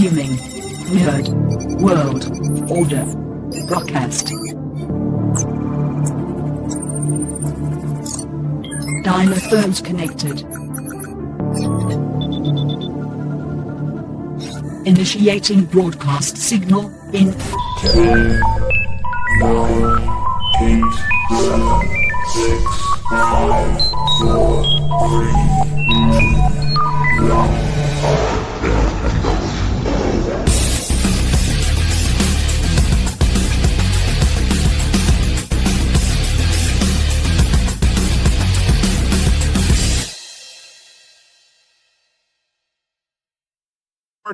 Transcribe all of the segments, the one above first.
Human Nerd World Order Broadcast. Dynaphones connected. Initiating broadcast signal in 10, 9, 8, 7, 6, 5, 4, 3, 2, 1.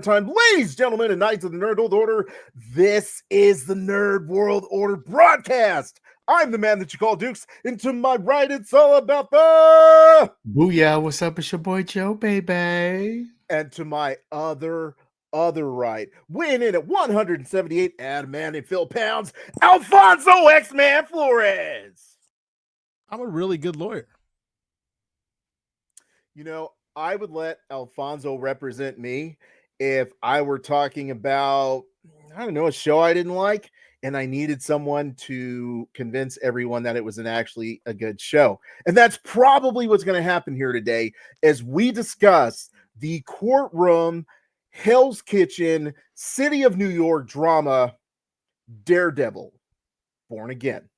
Time, ladies, gentlemen, and knights of the Nerd World Order. This is the Nerd World Order broadcast. I'm the man that you call Dukes, and to my right, it's all about the Booyah, what's up? It's your boy Joe, baby. And to my other right, weighing in at 178 adamantium Phil pounds, Alfonso X-Man Flores. I'm a really good lawyer. You know, I would let Alfonso represent me if I were talking about, I don't know, a show I didn't like, and I needed someone to convince everyone that it was actually a good show. And that's probably what's going to happen here today as we discuss the courtroom, Hell's Kitchen, City of New York drama, Daredevil, Born Again.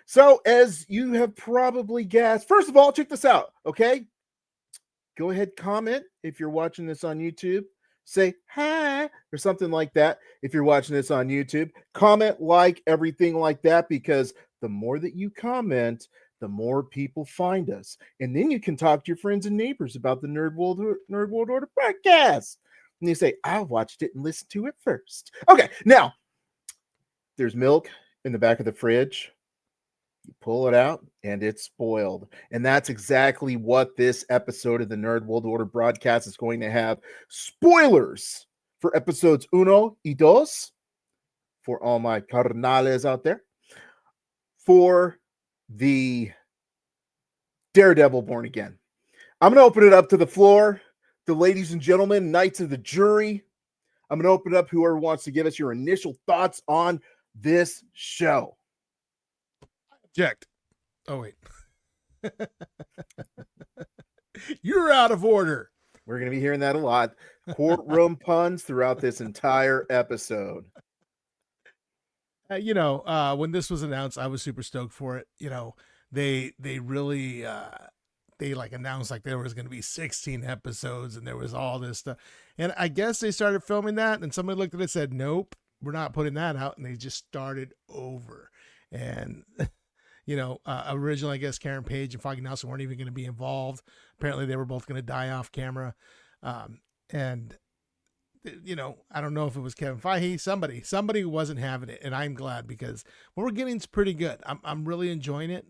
So as you have probably guessed, first of all, check this out, okay? Go ahead, comment if you're watching this on YouTube. Say hi or something like that. If you're watching this on YouTube, comment, like, everything like that, because the more that you comment, the more people find us. And then you can talk to your friends and neighbors about the Nerd World Order podcast. And you say, I watched it and listened to it first. Okay, now, there's milk in the back of the fridge. You pull it out and it's spoiled. And that's exactly what this episode of the Nerd World Order broadcast is going to have. Spoilers for episodes uno y dos, for all my carnales out there, for the Daredevil Born Again. I'm going to open it up to the floor, the ladies and gentlemen, knights of the jury. I'm going to open it up whoever wants to give us your initial thoughts on this show. Object. Oh, wait. You're out of order. We're going to be hearing that a lot. Courtroom puns throughout this entire episode. When this was announced, I was super stoked for it. They really they announced there was going to be 16 episodes and there was all this stuff. And I guess they started filming that and somebody looked at it and said, nope, we're not putting that out. And they just started over. And originally, I guess Karen Page and Foggy Nelson weren't even going to be involved. Apparently, they were both going to die off camera. I don't know if it was Kevin Feige, somebody wasn't having it, and I'm glad because what we're getting is pretty good. I'm really enjoying it.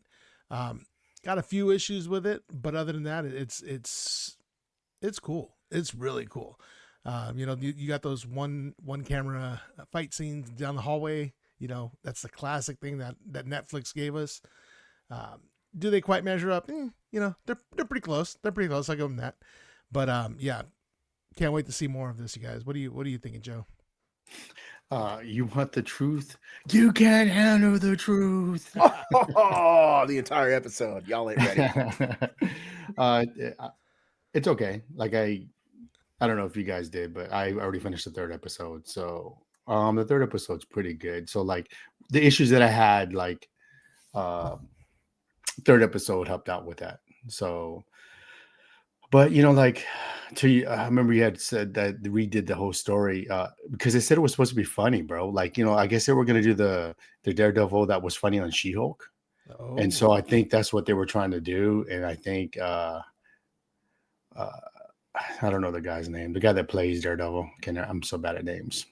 Got a few issues with it, but other than that, it's cool. It's really cool. You got those one camera fight scenes down the hallway. That's the classic thing that Netflix gave us. Do they quite measure up? They're pretty close. They're pretty close. I give them that. But yeah, can't wait to see more of this, you guys. What are you thinking, Joe? You want the truth? You can't handle the truth. Oh, the entire episode. Y'all ain't ready. It's okay. I don't know if you guys did, but I already finished the third episode. So the third episode's pretty good. So the issues that I had, third episode helped out with that. So, but I remember you had said that we redid the whole story because they said it was supposed to be funny, bro. I guess they were gonna do the Daredevil that was funny on She-Hulk. Oh. And so I think that's what they were trying to do. And I think I don't know the guy's name, the guy that plays Daredevil. I'm so bad at names.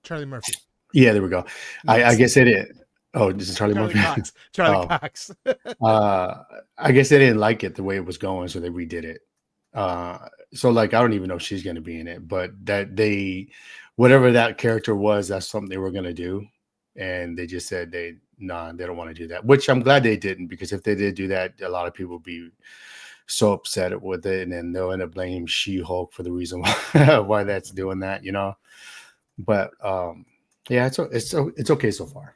Charlie Murphy. Yeah, there we go. Yes. I guess it is. Oh, this is Charlie Murphy. Cox. Charlie Cox. I guess they didn't like it the way it was going, so they redid it. So I don't even know if she's going to be in it, but that whatever that character was, that's something they were going to do, and they just said they don't want to do that. Which I'm glad they didn't, because if they did do that, a lot of people would be so upset with it, and then they'll end up blaming She-Hulk for the reason why that's doing that, But yeah, it's okay so far.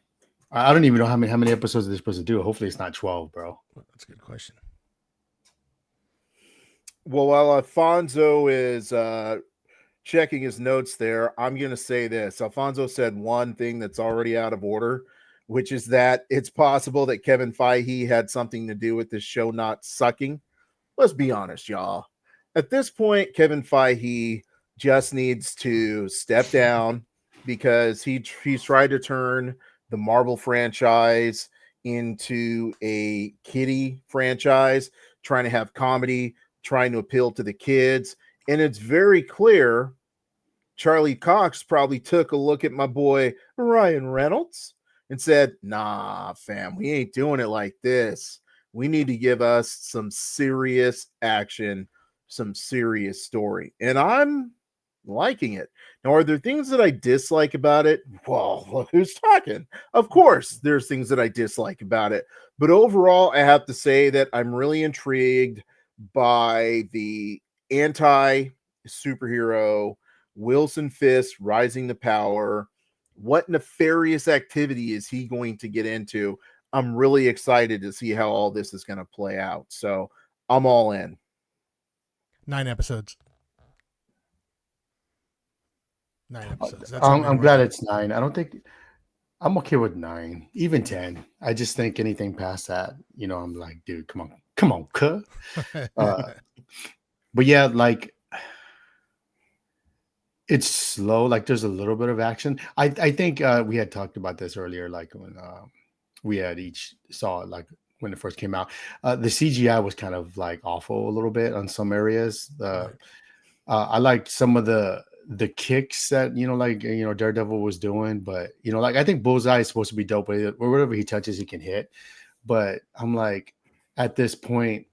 I don't even know how many episodes they're supposed to do. Hopefully, it's not 12, bro. Well, that's a good question. Well, while Alfonso is checking his notes there, I'm going to say this. Alfonso said one thing that's already out of order, which is that it's possible that Kevin Feige had something to do with this show not sucking. Let's be honest, y'all. At this point, Kevin Feige just needs to step down because he's tried to turn the Marvel franchise into a kiddie franchise, trying to have comedy, trying to appeal to the kids. And it's very clear Charlie Cox probably took a look at my boy Ryan Reynolds and said, nah, fam, we ain't doing it like this. We need to give us some serious action, some serious story. And I'm liking it. Now, are there things that I dislike about it? Well, who's talking? Of course, there's things that I dislike about it. But overall, I have to say that I'm really intrigued by the anti superhero Wilson Fisk rising to power. What nefarious activity is he going to get into? I'm really excited to see how all this is going to play out. So I'm all in. 9 episodes. 9 episodes. That's I'm glad it's 9. I don't think I'm okay with 9, even 10. I just think anything past that, I'm like, dude, come on, cuh. But yeah, like it's slow. Like there's a little bit of action. I think we had talked about this earlier, like when we had each saw it, like when it first came out. The CGI was kind of like awful a little bit on some areas. Right. I liked some of the kicks that Daredevil was doing, but like I think Bullseye is supposed to be dope, or whatever he touches, he can hit. But I'm like, at this point,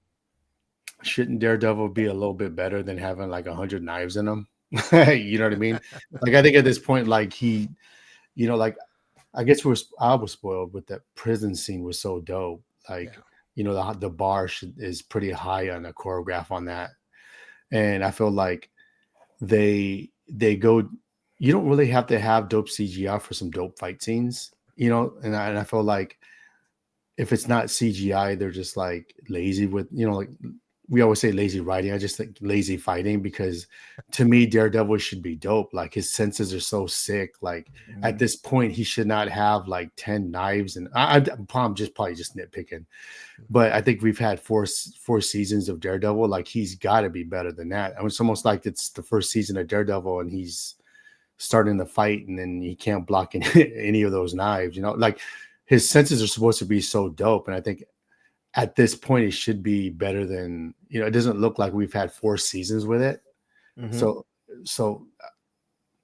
shouldn't Daredevil be a little bit better than having like 100 knives in him? You know what I mean? Like I think at this point, like he, like I guess I was spoiled with that prison scene was so dope. Like the bar is pretty high on the choreograph on that, and I feel like they go. You don't really have to have dope CGI for some dope fight scenes, and I feel like if it's not CGI, they're just like lazy with like we always say lazy writing. I just think lazy fighting, because to me, Daredevil should be dope. Like his senses are so sick. Like at this point, he should not have like 10 knives. And I'm probably just nitpicking, but I think we've had four seasons of Daredevil. Like he's got to be better than that. I mean, it's almost like it's the first season of Daredevil and he's starting the fight and then he can't block any of those knives. Like his senses are supposed to be so dope, and I think at this point, it should be better than, it doesn't look like we've had 4 seasons with it. So,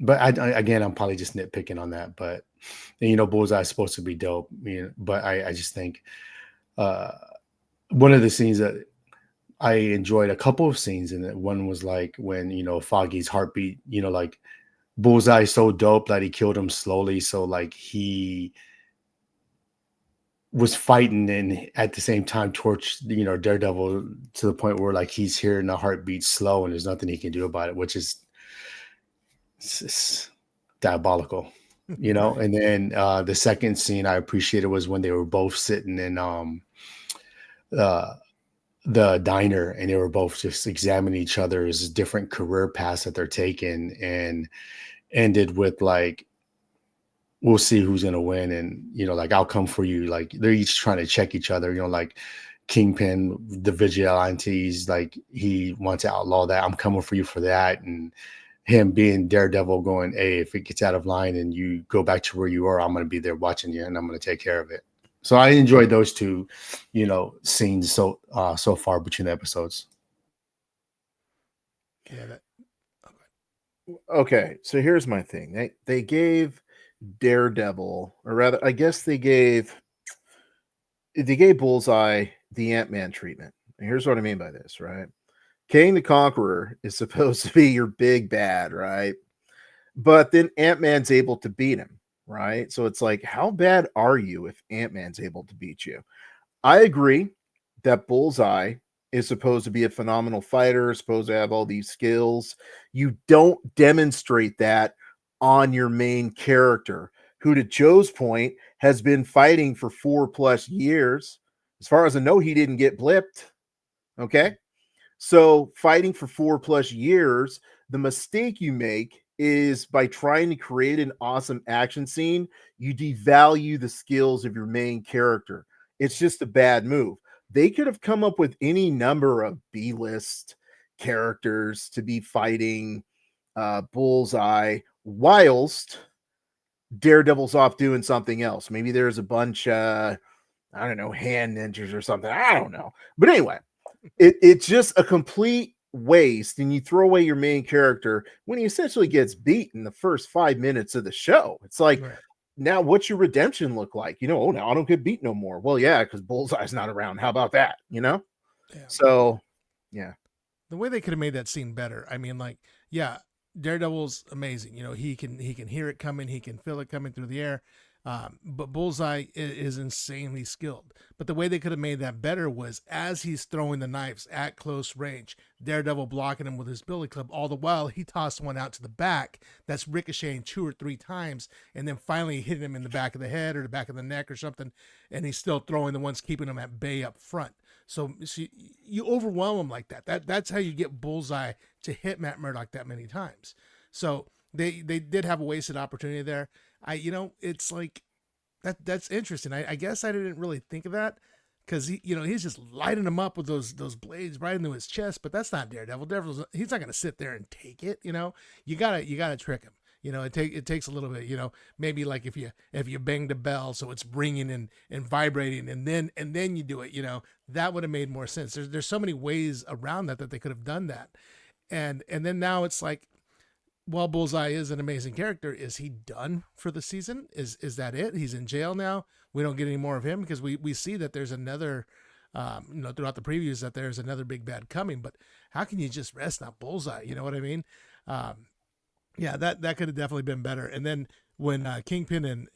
but again, I'm probably just nitpicking on that, but Bullseye is supposed to be dope. But I just think one of the scenes that I enjoyed, a couple of scenes in it. One was like when, Foggy's heartbeat, like Bullseye is so dope that he killed him slowly. So like he was fighting and at the same time torch Daredevil to the point where like he's hearing the heartbeat slow and there's nothing he can do about it, which is it's diabolical, And then the second scene I appreciated was when they were both sitting in the diner and they were both just examining each other's different career paths that they're taking, and ended with like, we'll see who's going to win. And, like, I'll come for you. Like they're each trying to check each other, like Kingpin, the vigilantes, like he wants to outlaw that. I'm coming for you for that. And him being Daredevil going, hey, if it gets out of line and you go back to where you are, I'm going to be there watching you and I'm going to take care of it. So I enjoyed those two, scenes so far between the episodes. Yeah. Okay. So here's my thing. They gave Daredevil, or rather, I guess they gave Bullseye the Ant-Man treatment. And here's what I mean by this, right? Kang the Conqueror is supposed to be your big bad, right? But then Ant-Man's able to beat him, right? So it's like, how bad are you if Ant-Man's able to beat you? I agree that Bullseye is supposed to be a phenomenal fighter, supposed to have all these skills. You don't demonstrate that on your main character, who, to Joe's point, has been fighting for 4+ years. As far as I know, he didn't get blipped. Okay. So fighting for 4+ years, the mistake you make is by trying to create an awesome action scene, you devalue the skills of your main character. It's just a bad move. They could have come up with any number of B-list characters to be fighting Bullseye whilst Daredevil's off doing something else. Maybe there's a bunch, I don't know, hand ninjas or something. I don't know. But anyway, it's just a complete waste, and you throw away your main character when he essentially gets beat in the first 5 minutes of the show. It's like, Right. now what's your redemption look like? Oh, now I don't get beat no more. Well, yeah, because Bullseye's not around. How about that? Yeah. So yeah. The way they could have made that scene better. I mean, like, yeah, Daredevil's amazing. He can hear it coming, he can feel it coming through the air. But Bullseye is insanely skilled. But the way they could have made that better was as he's throwing the knives at close range, Daredevil blocking him with his billy club. All the while, he tossed one out to the back that's ricocheting 2 or 3 times, and then finally hitting him in the back of the head or the back of the neck or something. And he's still throwing the ones keeping him at bay up front. So you overwhelm him like that. That's how you get Bullseye to hit Matt Murdock that many times. So they did have a wasted opportunity there. It's like that's interesting. I guess I didn't really think of that because he's just lighting him up with those blades right into his chest. But that's not Daredevil. He's not going to sit there and take it. You gotta trick him. It takes a little bit. Maybe like if you bang the bell so it's ringing and vibrating, and then you do it. That would have made more sense. There's so many ways around that they could have done that, and then now it's like, well, Bullseye is an amazing character. Is he done for the season? Is that it? He's in jail now. We don't get any more of him because we see that there's another, throughout the previews that there's another big bad coming. But how can you just rest on Bullseye? You know what I mean? Yeah, that could have definitely been better. And then when Kingpin and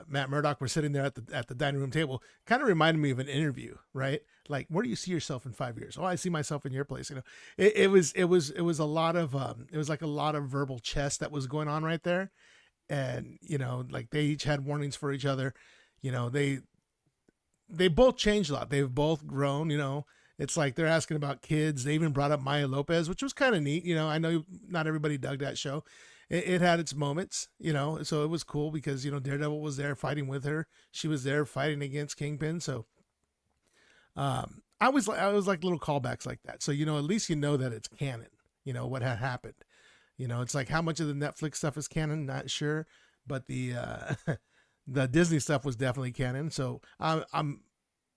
Matt Murdock were sitting there at the dining room table, kind of reminded me of an interview, right? Like, where do you see yourself in 5 years? Oh, I see myself in your place. It was a lot of it was like a lot of verbal chess that was going on right there, and like they each had warnings for each other. They both changed a lot. They've both grown. It's like they're asking about kids. They even brought up Maya Lopez, which was kind of neat. I know not everybody dug that show. It had its moments, so it was cool because, Daredevil was there fighting with her. She was there fighting against Kingpin. So I was like little callbacks like that. So, at least that it's canon, what had happened. It's like how much of the Netflix stuff is canon, not sure. But the the Disney stuff was definitely canon. So I'm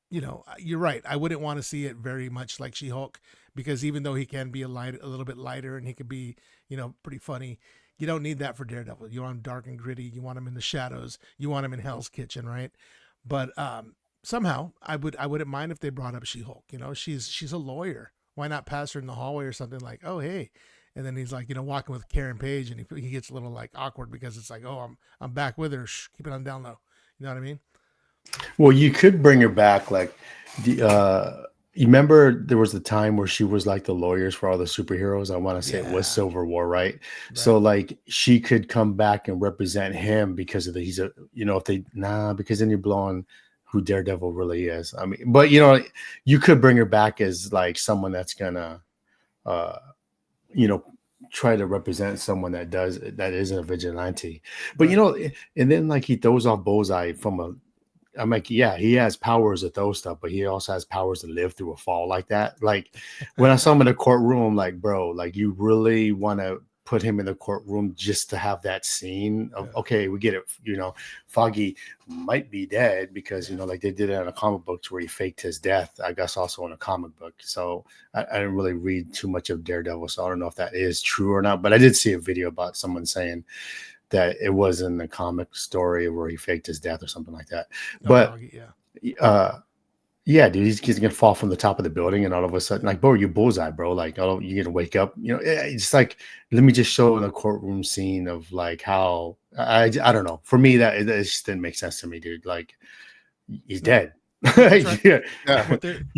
you're right. I wouldn't want to see it very much like She-Hulk because even though he can be a little bit lighter and he could be, pretty funny, you don't need that for Daredevil. You want him dark and gritty. You want him in the shadows. You want him in Hell's Kitchen, right? But somehow I wouldn't mind if they brought up She-Hulk. She's a lawyer. Why not pass her in the hallway or something like, oh, hey. And then he's like, walking with Karen Page and he gets a little like awkward because it's like, oh, I'm back with her. Shh, keep it on down low. You know what I mean? Well, you could bring her back. Like you remember there was a time where she was like the lawyers for all the superheroes. I want to say it was Civil War, right? So like she could come back and represent him because of because then you're blowing who Daredevil really is. I mean, but you could bring her back as like someone that's gonna try to represent someone that isn't a vigilante. But and then like he throws off Bullseye I'm like, yeah, he has powers to throw stuff, but he also has powers to live through a fall like that. Like when I saw him in the courtroom, I'm like, bro, like you really want to put him in the courtroom just to have that scene of, okay, we get it. Foggy might be dead because, like they did it in a comic book where he faked his death, I guess also in a comic book. So I didn't really read too much of Daredevil. So I don't know if that is true or not, but I did see a video about someone saying that it wasn't a comic story where he faked his death or something like that. But yeah, dude, he's gonna fall from the top of the building, and all of a sudden, like, bro, you Bullseye, bro. Like, oh, you're gonna wake up. It's like, let me just show the courtroom scene of like how I don't know. For me, that it just didn't make sense to me, dude. Like, he's dead. What they're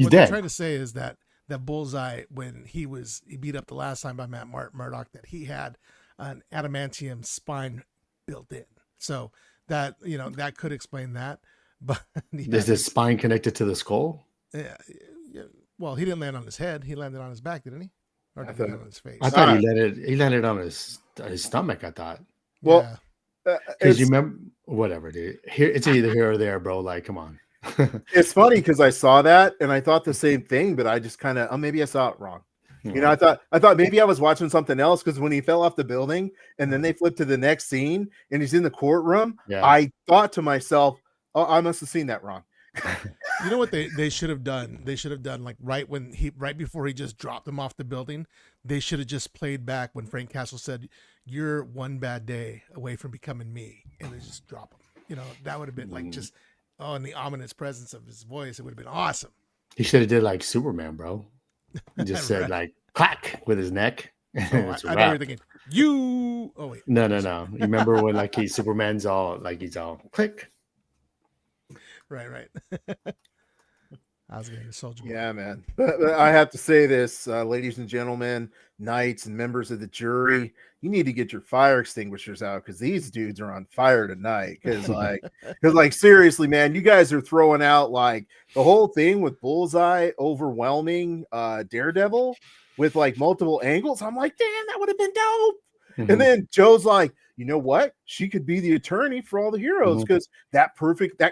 dead. trying to say is that that Bullseye, when he beat up the last time by Matt Murdock, that he had an adamantium spine built in. So that, that could explain that. But Is the spine connected to the skull? yeah, well, he didn't land on his head. He landed on his back, didn't he? Or did he land on his face? I thought he landed on his stomach. I thought. Well, yeah. Because you remember, whatever, dude. Here, it's either here or there, bro. Like, come on. It's funny because I saw that and I thought the same thing, but I just kind of, maybe I saw it wrong. I thought maybe I was watching something else, because when he fell off the building and then they flipped to the next scene and he's in the courtroom, I thought to myself, oh, I must have seen that wrong. You know what they should have done? They should have done, like, right before he just dropped him off the building, they should have just played back when Frank Castle said, "You're one bad day away from becoming me," and they just drop him. That would have been like just in the ominous presence of his voice. It would have been awesome. He should have did like Superman, bro. He just said like clack with his neck. I thought you were thinking you. Oh wait, no. You remember when like Superman's all like he's all click. Right. I was getting a soldier. Yeah, man. But I have to say this, ladies and gentlemen, knights and members of the jury, you need to get your fire extinguishers out, because these dudes are on fire tonight. Because seriously, man, you guys are throwing out like the whole thing with Bullseye overwhelming Daredevil with like multiple angles. I'm like, damn, that would have been dope. Mm-hmm. And then Joe's like, you know what? She could be the attorney for all the heroes, because that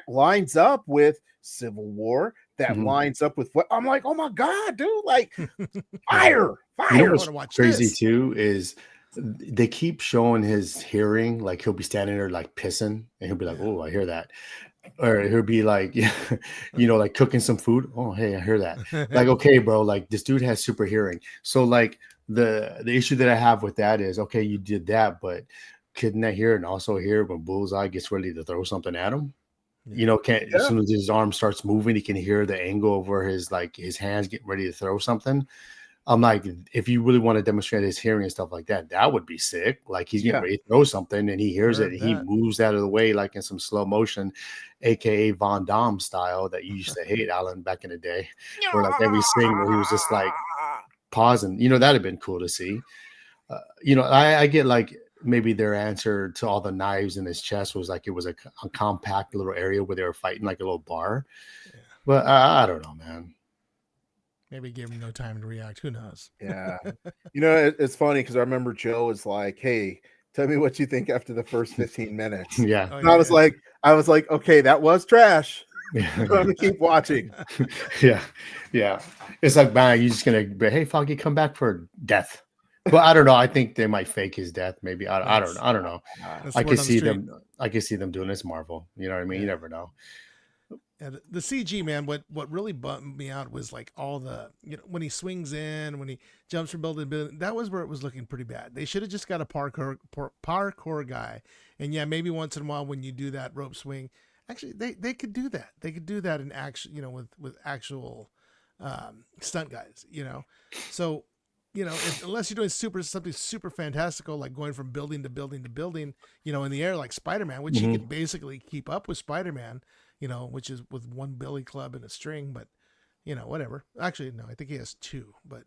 lines up with Civil War. That lines up with what I'm like, oh my God, dude, like fire. You know what's crazy too is they keep showing his hearing, like he'll be standing there like pissing and he'll be like, oh, I hear that. Or he'll be like, like cooking some food. Oh, hey, I hear that. Like, okay, bro, like this dude has super hearing. So like the issue that I have with that is, okay, you did that, but couldn't I hear and also hear when Bullseye gets ready to throw something at him? As soon as his arm starts moving, he can hear the angle over his hands getting ready to throw something. I'm like, if you really want to demonstrate his hearing and stuff like that, that would be sick. Like he's getting ready to throw something and he hears it and he moves out of the way like in some slow motion, aka Von Damme style that you used to hate, Alan, back in the day. Where like every scene where he was just like pausing, that'd have been cool to see. I get like maybe their answer to all the knives in his chest was like it was a compact little area where they were fighting like a little bar. Yeah. But I don't know, man. Maybe give him no time to react. Who knows? Yeah. It's funny because I remember Joe was like, hey, tell me what you think after the first 15 minutes. Yeah. And I was like, okay, that was trash. I'm going to keep watching. Yeah. It's like, man, you're just going to, hey, Foggy, come back for death. But I don't know. I think they might fake his death. Maybe I don't know. I can see them doing this Marvel. You know what I mean? You never know. And the CG, man, what really bummed me out was like all the, when he swings in, when he jumps from building to building, that was where it was looking pretty bad. They should have just got a parkour guy. And yeah, maybe once in a while when you do that rope swing, actually they could do that. They could do that in action, with actual stunt guys, So, unless you're doing something super fantastical, like going from building to building to building, in the air, like Spider-Man, which he can basically keep up with Spider-Man, which is with one billy club and a string, but whatever. Actually, no, I think he has two, but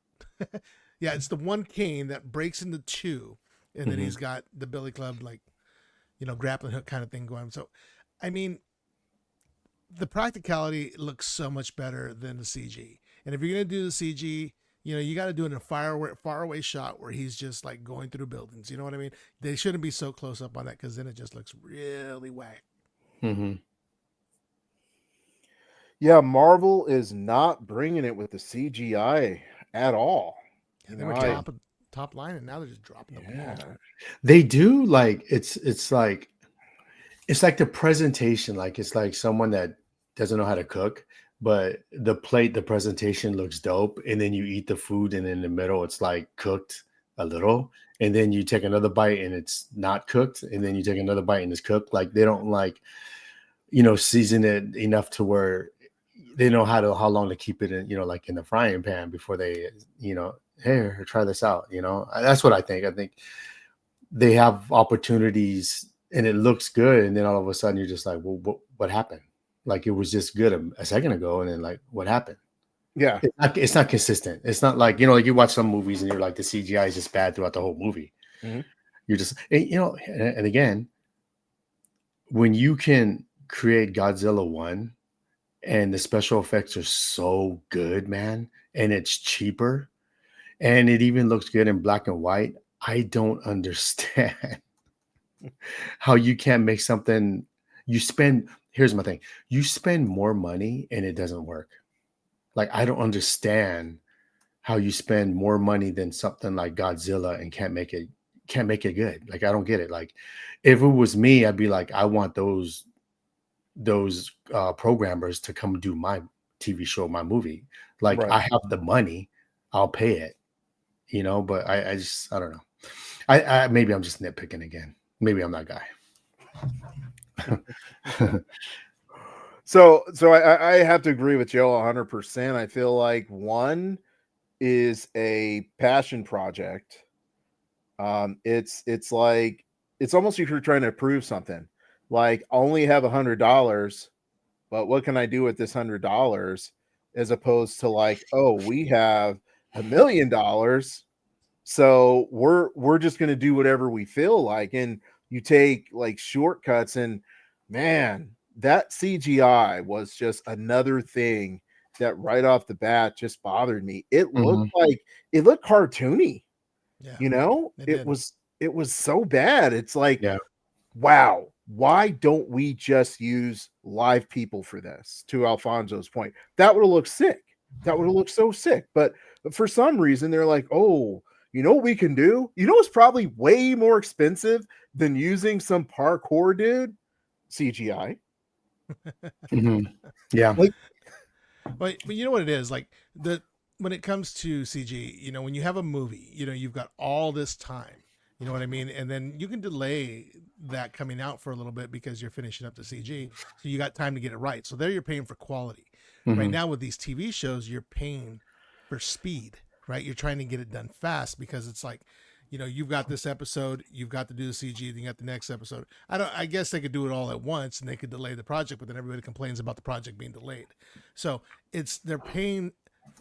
yeah, it's the one cane that breaks into two. And then he's got the billy club, like, grappling hook kind of thing going. So, I mean, the practicality looks so much better than the CG. And if you're going to do the CG, you got to do it in a far away shot where he's just like going through buildings. You know what I mean? They shouldn't be so close up on that, because then it just looks really whack. Mm-hmm. Yeah, Marvel is not bringing it with the CGI at all. And they were top line, and now they're just dropping the ball. They do like it's like the presentation. Like it's like someone that doesn't know how to cook. But the presentation looks dope. And then you eat the food and in the middle, it's like cooked a little. And then you take another bite and it's not cooked. And then you take another bite and it's cooked. Like they don't season it enough to where they know how long to keep it in, like in the frying pan before they, hey, try this out. That's what I think. I think they have opportunities and it looks good. And then all of a sudden you're just like, well, what happened? Like it was just good a second ago, and then like, what happened? Yeah. It's not consistent. It's not like, like you watch some movies and you're like, the CGI is just bad throughout the whole movie. Mhm. You're just, and again, when you can create Godzilla 1 and the special effects are so good, man, and it's cheaper and it even looks good in black and white, I don't understand how you can't make something here's my thing. You spend more money and it doesn't work. Like, I don't understand how you spend more money than something like Godzilla and can't make it good. Like, I don't get it. Like, if it was me, I'd be like, I want those programmers to come do my TV show, my movie. Like, Right. I have the money, I'll pay it, but I just, I don't know. I maybe I'm just nitpicking again. Maybe I'm that guy. So I have to agree with Joe 100%. I feel like one is a passion project. It's like it's almost if you're trying to prove something. Like, I only have $100, but what can I do with this $100? As opposed to like, oh, we have $1 million, so we're just gonna do whatever we feel like. And you take like shortcuts, and man, that CGI was just another thing that right off the bat just bothered me. Mhm. It looked cartoony, Yeah, it it did. was so bad. It's like, Yeah. wow, why don't we just use live people for this? To Alfonso's point, that would have looked sick. That would have looked so sick. But for some reason, they're like, oh, you know what we can do? You know what's probably way more expensive than using some parkour dude? CGI. Mhm. Yeah. Like, But you know what it is like the when it comes to CG, when you have a movie, you've got all this time. You know what I mean? And then you can delay that coming out for a little bit because you're finishing up the CG. So you got time to get it right. So there you're paying for quality. Right Mhm. now with these TV shows, you're paying for speed, right? You're trying to get it done fast because it's like, you've got this episode, you've got to do the CG, then you got the next episode. I guess they could do it all at once and they could delay the project, but then everybody complains about the project being delayed. So they're paying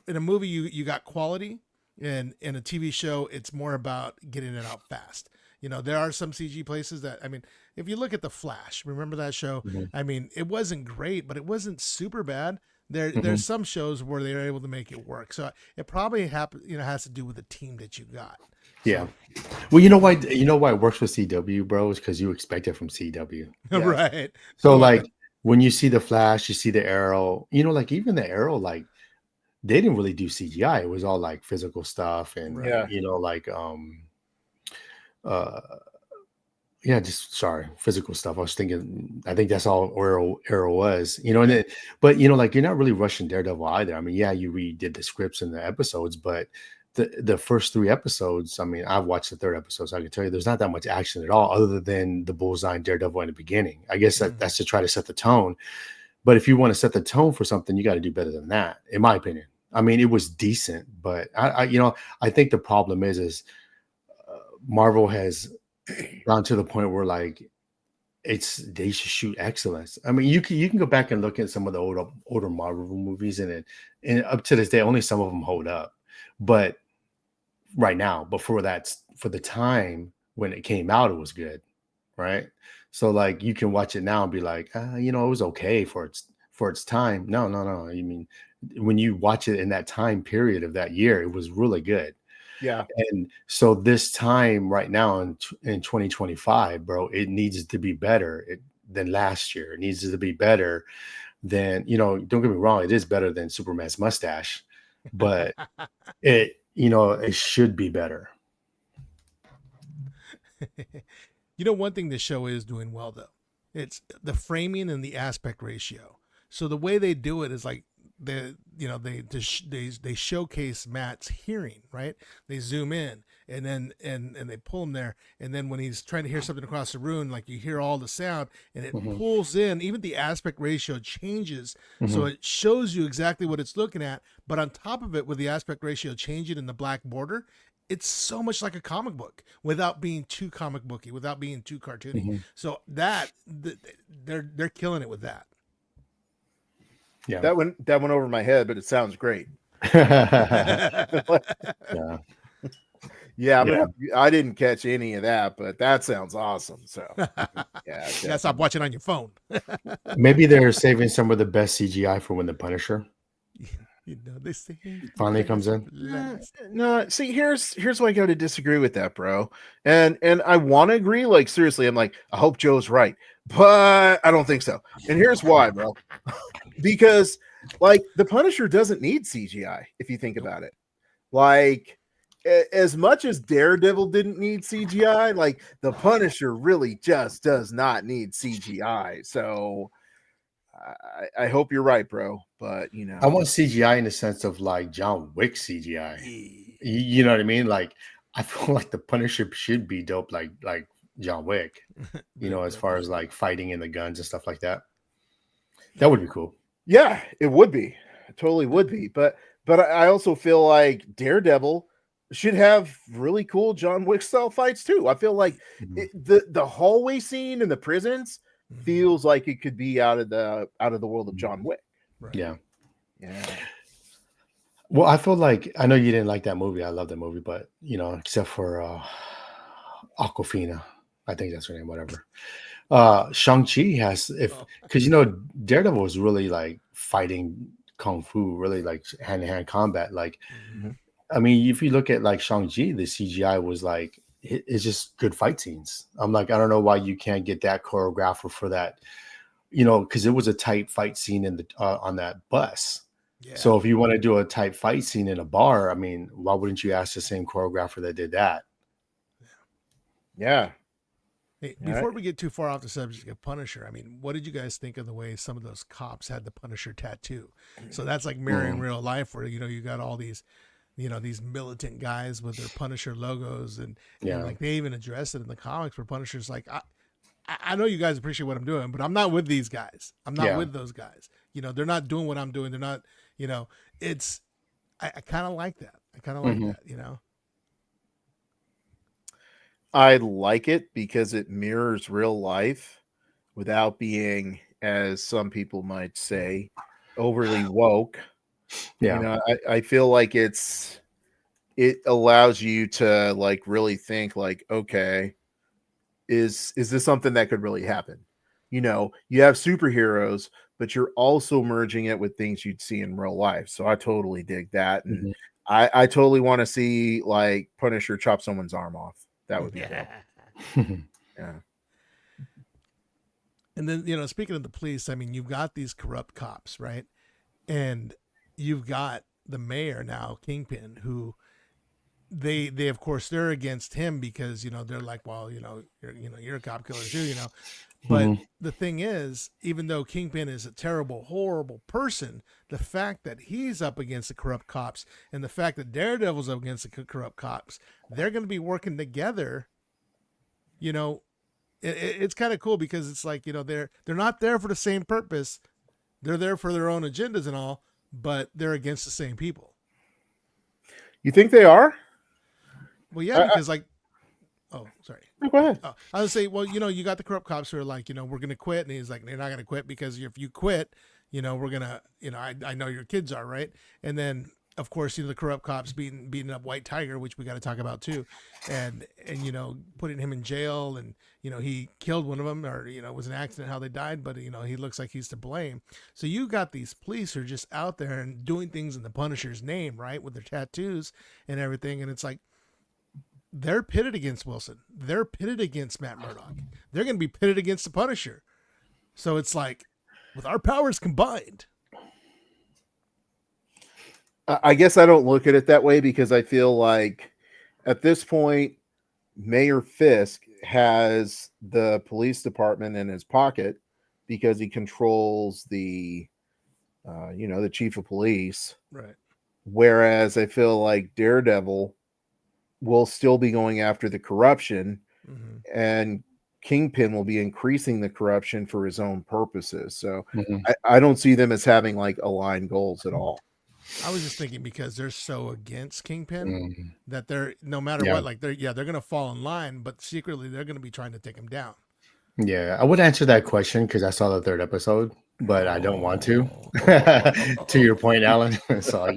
in a movie you got quality, and in a TV show it's more about getting it out fast. There are some CG places that, I mean, if you look at The Flash, remember that show? Mhm. I mean, it wasn't great, but it wasn't super bad. There's Mhm. some shows where they're able to make it work. So it probably has to do with the team that you got. Yeah. So Well, you know why it works with CW, bro, is because you expect it from CW. yes. right. So, Well, like, when you see the Flash, you see the Arrow, like even the Arrow, like, they didn't really do CGI. It was all like physical stuff and right. Yeah. like uh yeah, just sorry, physical stuff. I think that's all Arrow was, and Yeah. but like, you're not really rushing Daredevil either. I mean, yeah, you redid the scripts and the episodes, but the first 3 episodes, I mean, I've watched the third episode, so I can tell you there's not that much action at all, other than the bullseye and Daredevil in the beginning. I guess Mhm. that's to try to set the tone. But if you want to set the tone for something, you got to do better than that, in my opinion. I mean, it was decent, but I think the problem is Marvel has gone to the point where, like, they should shoot excellence. I mean, you can go back and look at some of the older Marvel movies, and up to this day, only some of them hold up. But right now, for the time when it came out, it was good, right? So, like, you can watch it now and be like, it was okay for its time. No, no, no. I mean, when you watch it in that time period of that year, it was really good. Yeah. And so this time right now in 2025, bro, it needs to be better than last year. It needs to be better than, don't get me wrong, it is better than Superman's mustache, but it should be better. One thing this show is doing well though, it's the framing and the aspect ratio. So the way they do it is like they showcase Matt's hearing, right? They zoom in and then and they pull him there, and then when he's trying to hear something across the room, like you hear all the sound and it Mhm, pulls in. Even the aspect ratio changes, so mhm, it shows you exactly what it's looking at. But on top of it, with the aspect ratio changing in the black border, it's so much like a comic book without being too comic booky, without being too cartoony. mhm. They're killing it with that. Yeah. That went over my head, but it sounds great. Yeah. Yeah, Yeah. I didn't catch any of that, but that sounds awesome. So yeah, Yeah, stop watching on your phone. Maybe they're saving some of the best CGI for when the Punisher They say finally comes in. No, see, here's why I got to disagree with that, bro. And I want to agree. Like seriously, I'm like, I hope Joe's right, but I don't think so. And here's why, bro. Because like the Punisher doesn't need CGI if you think about it. Like as much as Daredevil didn't need CGI, like the Punisher really just does not need CGI. So I hope you're right, bro. But you know, I want CGI in the sense of like John Wick CGI. You know what I mean? Like I feel like the Punisher should be dope, like John Wick. You know, as far as like fighting in the guns and stuff like that. That would be cool. yeah, it would be. It totally would be. But I also feel like Daredevil should have really cool John Wick style fights too. I feel like the hallway scene in the prisons feels like it could be out of the world of John Wick. Right. Yeah. Yeah. Well, I feel like I know you didn't like that movie. I love that movie, but you know, except for Aquafina, I think that's her name. Whatever. Shang-Chi has because you know Daredevil was really like fighting kung fu, really like hand-to-hand combat. Like, I mean, if you look at like Shang-Chi, the CGI was like it's just good fight scenes. I'm like, I don't know why you can't get that choreographer for that, you know, because it was a tight fight scene in the on that bus. Yeah. So if you want to do a tight fight scene in a bar, I mean, why wouldn't you ask the same choreographer that did that? Yeah. Hey, before we get too far off the subject of Punisher, I mean, what did you guys think of the way some of those cops had the Punisher tattoo? So that's like mirroring real life, where you know you got all these, you know, these militant guys with their Punisher logos, and like they even address it in the comics where Punisher's like, I know you guys appreciate what I'm doing, but I'm not with these guys. I'm not with those guys. You know, they're not doing what I'm doing. They're not, you know, it's I kind of like that. I kind of like that. You know. I like it because it mirrors real life without being, as some people might say, overly woke. Yeah. You know, I feel like it allows you to like really think like, okay, is this something that could really happen? You know, you have superheroes, but you're also merging it with things you'd see in real life. So I totally dig that. And I totally want to see like Punisher chop someone's arm off. That would be cool. Yeah. And then, you know, speaking of the police, I mean, you've got these corrupt cops, right? And you've got the mayor now, Kingpin, who they of course they're against him because, you know, they're like, well, you're a cop killer too, you know. But the thing is, even though Kingpin is a terrible, horrible person, the fact that he's up against the corrupt cops and the fact that Daredevil's up against the corrupt cops, they're going to be working together. You know, it's kind of cool because it's like, you know, they're not there for the same purpose. They're there for their own agendas and all, but they're against the same people. You think they are? Well, yeah, because like, oh, sorry. Go ahead. I would say, well, you know, you got the corrupt cops who are like, you know, we're going to quit. And he's like, they're not going to quit because if you quit, you know, we're going to, you know, I know your kids are, right? And then, of course, you know, the corrupt cops beating up White Tiger, which we got to talk about too. And, you know, putting him in jail and, you know, he killed one of them or, you know, it was an accident how they died, but, you know, he looks like he's to blame. So you got these police who are just out there and doing things in the Punisher's name, right? With their tattoos and everything. And it's like, they're pitted against Wilson. They're pitted against Matt Murdock. They're going to be pitted against the Punisher. So it's like, with our powers combined. I guess I don't look at it that way because I feel like at this point, Mayor Fisk has the police department in his pocket because he controls the, you know, the chief of police. Right. Whereas I feel like Daredevil will still be going after the corruption, and Kingpin will be increasing the corruption for his own purposes. So I don't see them as having like aligned goals at all. I was just thinking because they're so against Kingpin that they're no matter what, like they're gonna fall in line, but secretly they're gonna be trying to take him down. Yeah, I would answer that question because I saw the third episode. but I don't want to. Oh. To your point, Alan. So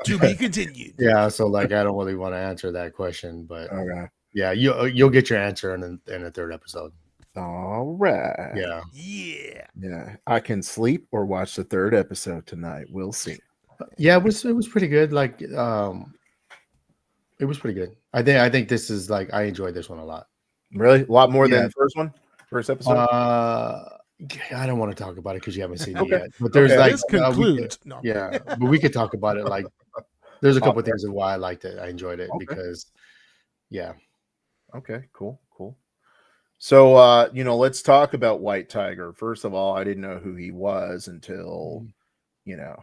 To be continued. yeah, so like I don't really want to answer that question, but Okay. yeah, you'll get your answer in the third episode. All right. Yeah. Yeah. Yeah. I can sleep or watch the third episode tonight. We'll see. Yeah, it was pretty good. Like it was pretty good. I think this is like I enjoyed this one a lot. Really? A lot more Yeah. than the first one? First episode? I don't want to talk about it because you haven't seen it Okay. yet. But there's Okay. like This concludes. No. yeah, but we could talk about it. Like there's a couple of Okay. things of why I liked it. I enjoyed it Okay. because yeah. Okay, cool. So let's talk about White Tiger. First of all, I didn't know who he was until, you know,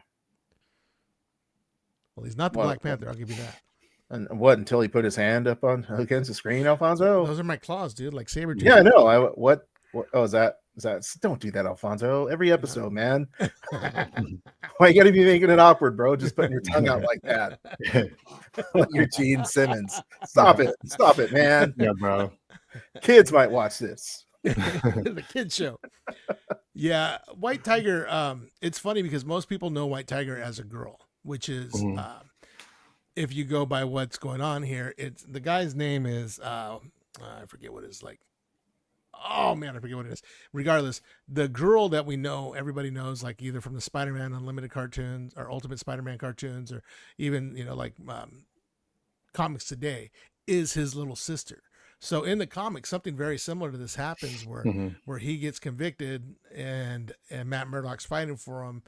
Well, he's not the What- Black Panther. I'll give you that. and what until he put his hand up on against the screen, Alfonso? Those are my claws, dude. Like saber tooth. Yeah, I know. What oh, is that don't do that, Alfonso. Every episode, man. Why you gotta be making it awkward, bro? Just putting your tongue out like that. Like you're Gene Simmons. Stop it, man. Yeah, bro. Kids might watch this. The kid show. Yeah, White Tiger. It's funny because most people know White Tiger as a girl, which is if you go by what's going on here, it's the guy's name is I forget what it's like. Oh man, I forget what it is. Regardless, the girl that we know, everybody knows, like either from the Spider-Man Unlimited cartoons or Ultimate Spider-Man cartoons, or even like comics today, is his little sister. So in the comics, something very similar to this happens where he gets convicted and Matt Murdock's fighting for him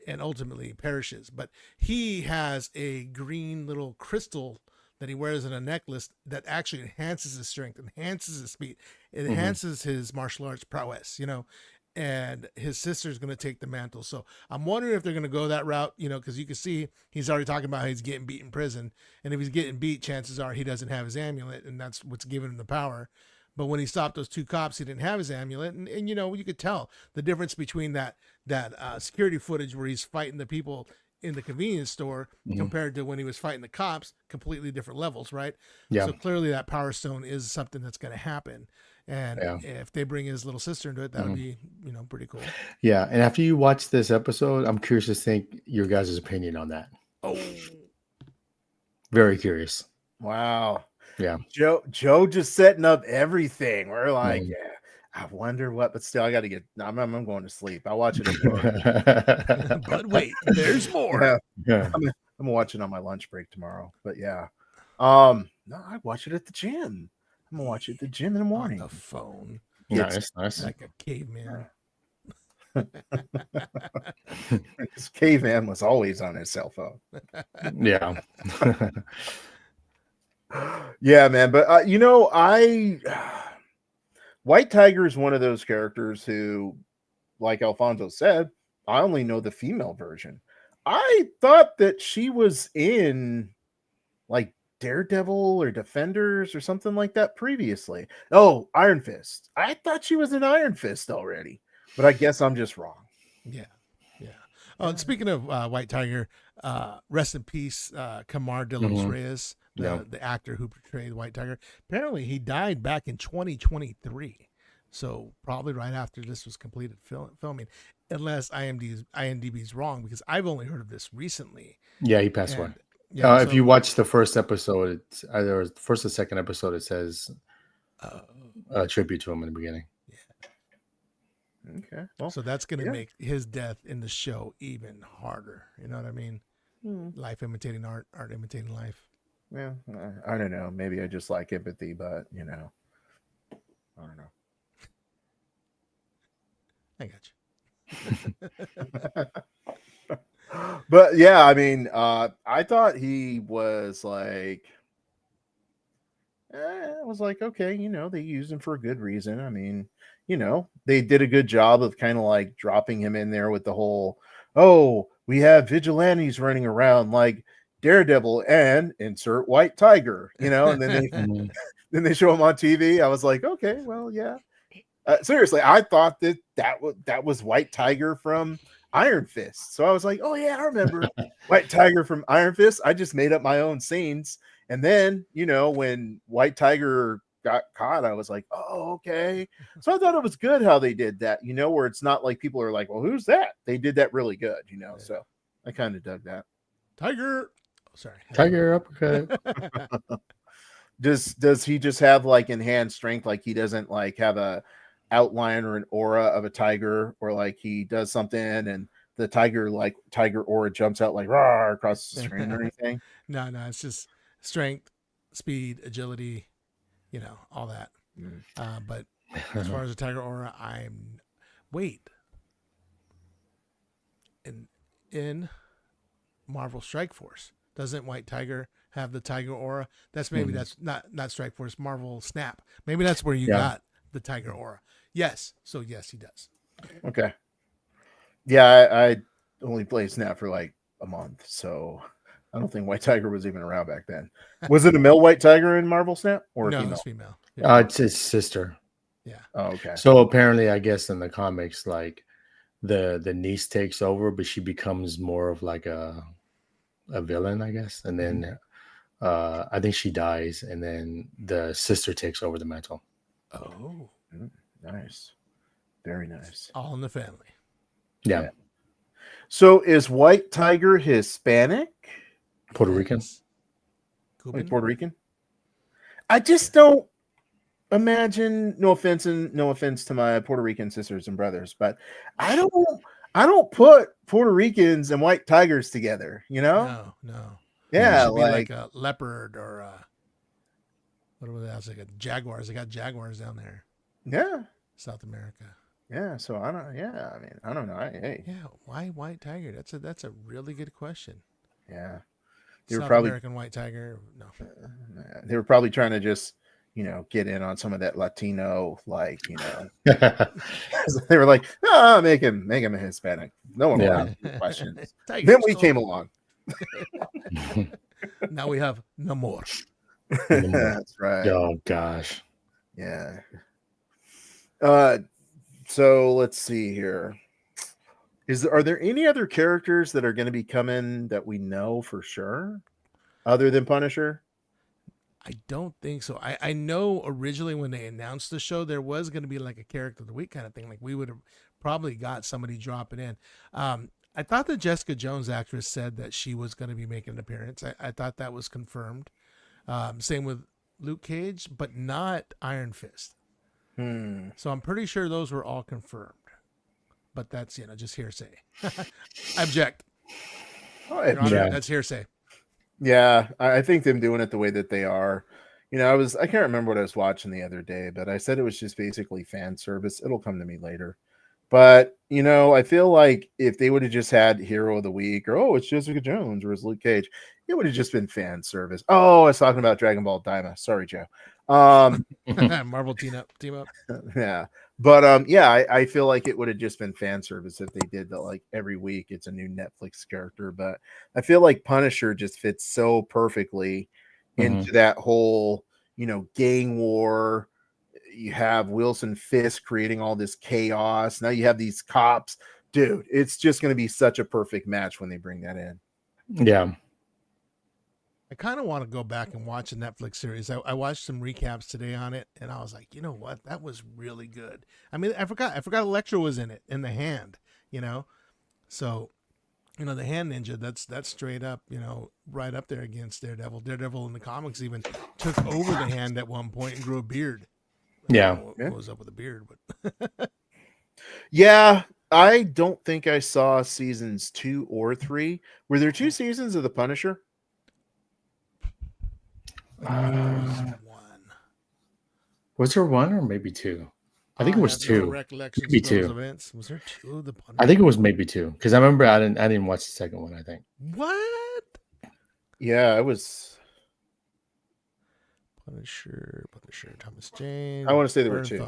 and ultimately perishes. But he has a green little crystal that he wears in a necklace that actually enhances his strength, enhances his speed, it enhances his martial arts prowess, and his sister's going to take the mantle. So I'm wondering if they're going to go that route, because you can see he's already talking about how he's getting beat in prison. And if he's getting beat, chances are he doesn't have his amulet, and that's what's giving him the power. But when he stopped those two cops, he didn't have his amulet. And you could tell the difference between that security footage where he's fighting the people in the convenience store compared to when he was fighting the cops, completely different levels, right? Yeah. So clearly that power stone is something that's going to happen. And if they bring his little sister into it, that would be, pretty cool. Yeah. And after you watch this episode, I'm curious to think your guys' opinion on that. Oh, Very curious. Wow. Yeah. Joe just setting up everything. We're like, yeah, I wonder what, but still, I got to get. I'm going to sleep. I'll watch it. but wait, there's more. Yeah. I'm watching on my lunch break tomorrow. But yeah, no, I watch it at the gym. I'm gonna watch it at the gym in the morning. On the phone, Nice. like a caveman. This caveman was always on his cell phone. Yeah. Yeah, man. But White Tiger is one of those characters who, like Alfonso said, I only know the female version. I thought that she was in like Daredevil or Defenders or something like that previously. Oh, Iron Fist. I thought she was in Iron Fist already, but I guess I'm just wrong. Yeah. Oh, and speaking of White Tiger, rest in peace, Camar de los Reyes, the actor who portrayed White Tiger. Apparently, he died back in 2023, so probably right after this was completed filming, unless IMDb's wrong, because I've only heard of this recently. Yeah, he passed away. Yeah, if you watch the first episode, it's either the first or second episode, it says a tribute to him in the beginning. Okay. Well, so that's going to make his death in the show even harder. You know what I mean? Life imitating art, art imitating life. Yeah, I don't know. Maybe I just like empathy, but I don't know. I got you. But yeah, I mean, I thought he was like, I was like, okay, they used him for a good reason. I mean, they did a good job of kind of like dropping him in there with the whole, oh, we have vigilantes running around like Daredevil and insert White Tiger, and then they show him on TV. I was like, okay, well, yeah. Seriously, I thought that was White Tiger from Iron Fist. So I was like, oh yeah, I remember White Tiger from Iron Fist. I just made up my own scenes. And then, when White Tiger got caught, I was like, oh, okay. So I thought it was good how they did that, where it's not like people are like, well, who's that? They did that really good, so I kind of dug that. Tiger. Oh, sorry. Tiger uppercut. Does he just have like enhanced strength? Like he doesn't like have a outline or an aura of a tiger, or like he does something and the tiger aura jumps out like rah across the screen or anything? No, it's just strength, speed, agility, all that. But as far as the tiger aura, wait. In Marvel Strike Force, doesn't White Tiger have the tiger aura? That's maybe that's not Strike Force, Marvel Snap. Maybe that's where you got the tiger aura. Yes. So yes, he does. Okay. Yeah, I only played Snap for like a month, so I don't think White Tiger was even around back then. Was it a male White Tiger in Marvel Snap or no, female? it's female. It's his sister. Yeah. Oh, okay. So apparently, I guess in the comics, like the niece takes over, but she becomes more of like a villain, I guess. And then I think she dies, and then the sister takes over the mantle. Oh, Nice. Very nice. all in the family. Yeah. So is White Tiger Hispanic? Puerto Rican. Like Puerto Rican? I just don't imagine, no offense to my Puerto Rican sisters and brothers, but I don't put Puerto Ricans and white tigers together, No. Yeah, It should be like a leopard or what was that? It's like a jaguars. They got jaguars down there, yeah. South America. Yeah, so I don't know. Yeah, why white tiger? That's a really good question. Yeah. South American white tiger. No. They were probably trying to just, get in on some of that Latino, like, they were like, make him a Hispanic. No one will have questions. Then we came along. Now we have Namor. That's right. Oh gosh. Yeah. So let's see here. Are there any other characters that are going to be coming that we know for sure, other than Punisher? I don't think so. I know originally when they announced the show, there was going to be like a character of the week kind of thing. Like we would have probably got somebody dropping in. I thought the Jessica Jones actress said that she was going to be making an appearance. I thought that was confirmed. Same with Luke Cage, but not Iron Fist. So I'm pretty sure those were all confirmed. But that's, just hearsay. I object. Oh, Your Honor, that's hearsay. Yeah, I think them doing it the way that they are. I can't remember what I was watching the other day, but I said it was just basically fan service. It'll come to me later. But, I feel like if they would have just had Hero of the Week or, it's Jessica Jones or it's Luke Cage, it would have just been fan service. Oh, I was talking about Dragon Ball Daima. Sorry, Joe. Marvel team up. Yeah. But I feel like it would have just been fan service if they did that, like every week it's a new Netflix character. But I feel like Punisher just fits so perfectly into that whole, gang war. You have Wilson Fisk creating all this chaos. Now you have these cops. Dude, it's just going to be such a perfect match when they bring that in. Yeah. I kind of want to go back and watch a Netflix series. I watched some recaps today on it, and I was like, you know what? That was really good. I mean, I forgot Elektra was in it, in the hand, So, the hand ninja, that's straight up, right up there against Daredevil. Daredevil in the comics even took over the hand at one point and grew a beard. Yeah. What was up with the beard? But yeah, I don't think I saw seasons 2 or 3. Were there 2 seasons of The Punisher? one. Was there 1 or maybe 2? I think it was 2. Recollections Maybe of those 2. events. Was there 2 of the Punisher? I think it was maybe 2 because I remember I didn't watch the second one. I think. What? Yeah, it was Punisher, Thomas Jane. I want to say there were 2.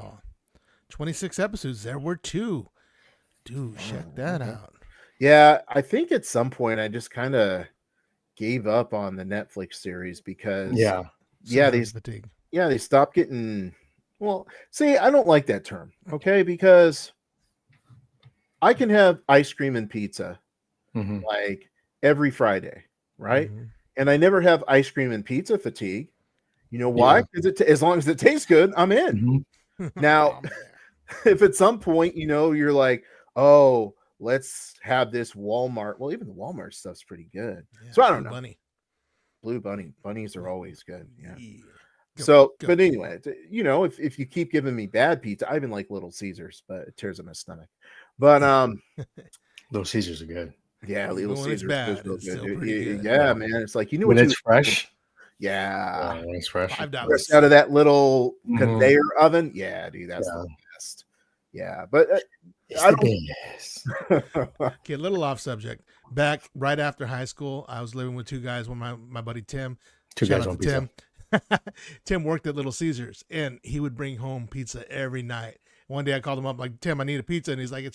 26 episodes. There were 2. Dude, check that out. Yeah, I think at some point I just kind of gave up on the Netflix series because they stopped getting. Well, see, I don't like that term, okay? Because I can have ice cream and pizza like every Friday, right? And I never have ice cream and pizza fatigue. You know why? Yeah. Because as long as it tastes good, I'm in. Mhm. Now, if at some point, you're like, oh, let's have this Walmart. Well, even the Walmart stuff's pretty good. Yeah, So I don't Blue know. Bunny. Blue bunnies are always good. Yeah. Go, So, go. but anyway, if you keep giving me bad pizza, I even like Little Caesars, but it tears up my stomach. But Little Caesars are good. yeah, Little Even when it's Caesars bad, is real it's good, still dude. pretty good. Yeah, man. It's like When what it's you fresh. yeah. When it's fresh. $5. Fresh out of that little Mhm. conveyor oven. Yeah, dude, that's Yeah. the best. Yeah, but It's I the best. Okay, a little off subject. Back right after high school, I was living with two guys. One, my buddy Tim. Two Shout guys out on to pizza. Tim. Tim worked at Little Caesars, and he would bring home pizza every night. One day I called him up like, Tim, I need a pizza, and he's like,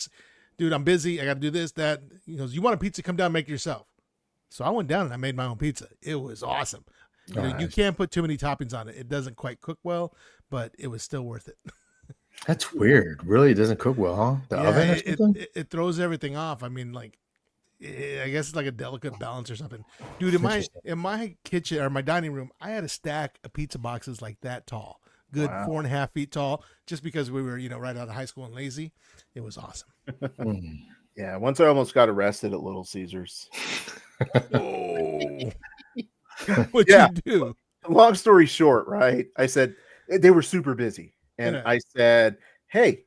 dude, I'm busy. I got to do this, that. He goes, you want a pizza? Come down, and make it yourself. So I went down and I made my own pizza. It was awesome. You Nice. can't put too many toppings on it. It doesn't quite cook well, but it was still worth it. That's weird. Really, it doesn't cook well, huh? The oven or something? It throws everything off. I mean, like, I guess it's like a delicate balance or something. Dude, in my kitchen or my dining room, I had a stack of pizza boxes like that tall, good Wow. 4.5 feet tall, just because we were, right out of high school and lazy. It was awesome. Mm. Yeah, once I almost got arrested at Little Caesars. Oh, what'd Yeah. you do? Long story short, right? I said they were super busy, and Yeah. I said, "Hey,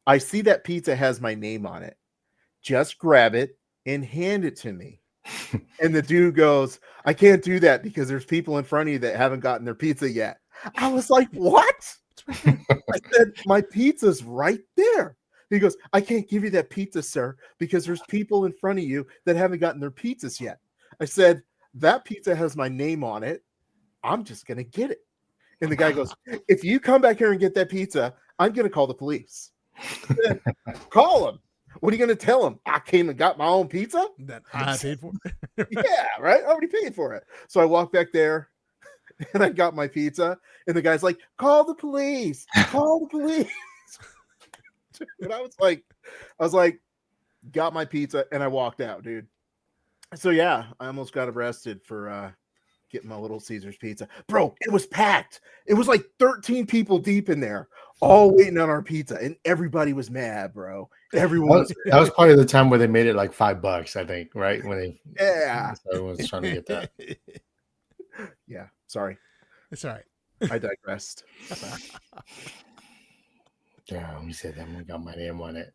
I see that pizza has my name on it. Just grab it and hand it to me." And the dude goes, "I can't do that because there's people in front of you that haven't gotten their pizza yet." I was like, "What?" I said, "My pizza's right there." He goes, "I can't give you that pizza, sir, because there's people in front of you that haven't gotten their pizzas yet." I said, "That pizza has my name on it. I'm just going to get it." And the guy goes, "If you come back here and get that pizza, I'm going to call the police." I said, "Call him. What are you going to tell him? I came and got my own pizza?" That I paid for. Yeah, right. I already paid for it. So I walked back there and I got my pizza. And the guy's like, "Call the police. Call the police." And I was like, got my pizza and I walked out, dude. So yeah, I almost got arrested for getting my Little Caesars pizza. Bro, it was packed. It was like 13 people deep in there, all waiting on our pizza, and everybody was mad, bro. Everyone was That was probably the time where they made it like $5, I think, right? When they yeah. everyone's trying to get that. Yeah, sorry. It's all right. I digressed. Damn, you said that one got my name on it.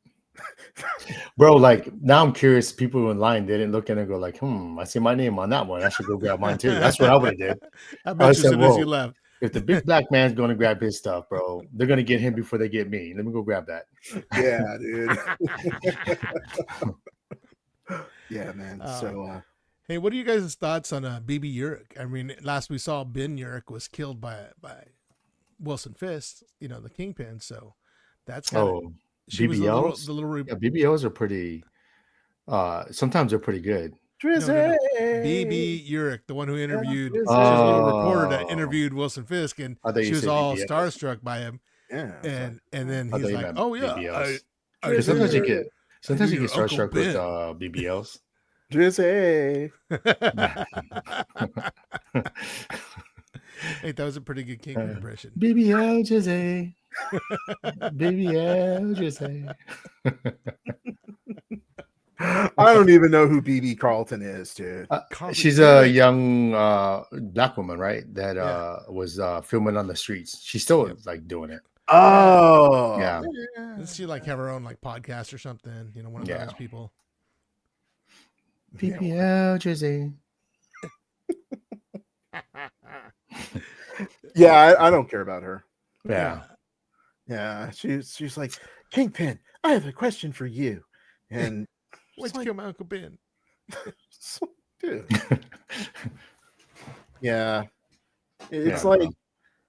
Bro, like now I'm curious. People in line didn't look in and go like, I see my name on that one. I should go grab mine too. That's what I would have did. I I bet you as said, soon as you "Whoa, left. if the big black man's going to grab his stuff, bro, they're going to get him before they get me. Let me go grab that." Yeah, dude. Yeah, man. So Hey, what are you guys' thoughts on BB Urich? I mean, last we saw, Ben Urich was killed by Wilson Fisk, the kingpin. So that's kind of she was BBLs? the little Yeah, BBLs are pretty. Sometimes they're pretty good. Drizzy. BB Urich, the one who interviewed, Drizzy. she was a little reporter that Oh. interviewed Wilson Fisk, and I thought you she was said all BBLs. starstruck by him. Yeah. And then I he's thought you like, meant "Oh yeah, BBLs. I Because sometimes you hear- get sometimes you your get Uncle starstruck with Ben." BBLs. Drizzy. Hey, that was a pretty good Kingpin impression. BBL Jose. BBL Jose. I don't even know who BB Carlton is, dude. Carpet She's a Kid. young black woman, right? That Yeah. was filming on the streets. She's still like doing it. Oh, Yeah. Doesn't she like have her own like podcast or something? One of those people. BBL Jose. Yeah, I don't care about her. Yeah. Yeah, she's like, "Kingpin, I have a question for you." And Why'd you kill my Uncle Ben? dude. Yeah. It's Yeah, like, bro.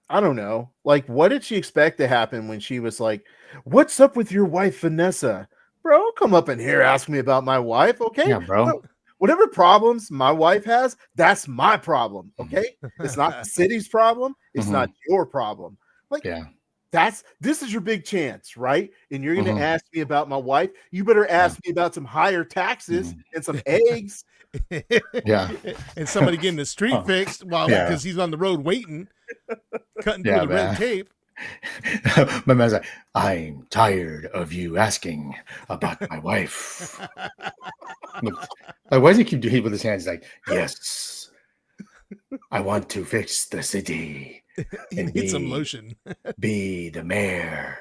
I don't know. Like, what did she expect to happen when she was like, "What's up with your wife, Vanessa?" Bro, come up in here, ask me about my wife, okay? Yeah, bro. Whatever problems my wife has, that's my problem, okay? It's not the city's problem. It's not your problem. Like, Yeah. this is your big chance, right? And you're going to Mhm. ask me about my wife. You better ask me about some higher taxes and some eggs. Yeah. And somebody getting the street Oh, fixed while yeah. because he's on the road waiting, cutting through Yeah, the red man. tape. My man's like, I'm tired of you asking about my wife. Like, why does he keep doing it with his hands? Like, yes, I want to fix the city He and needs some lotion. be the mayor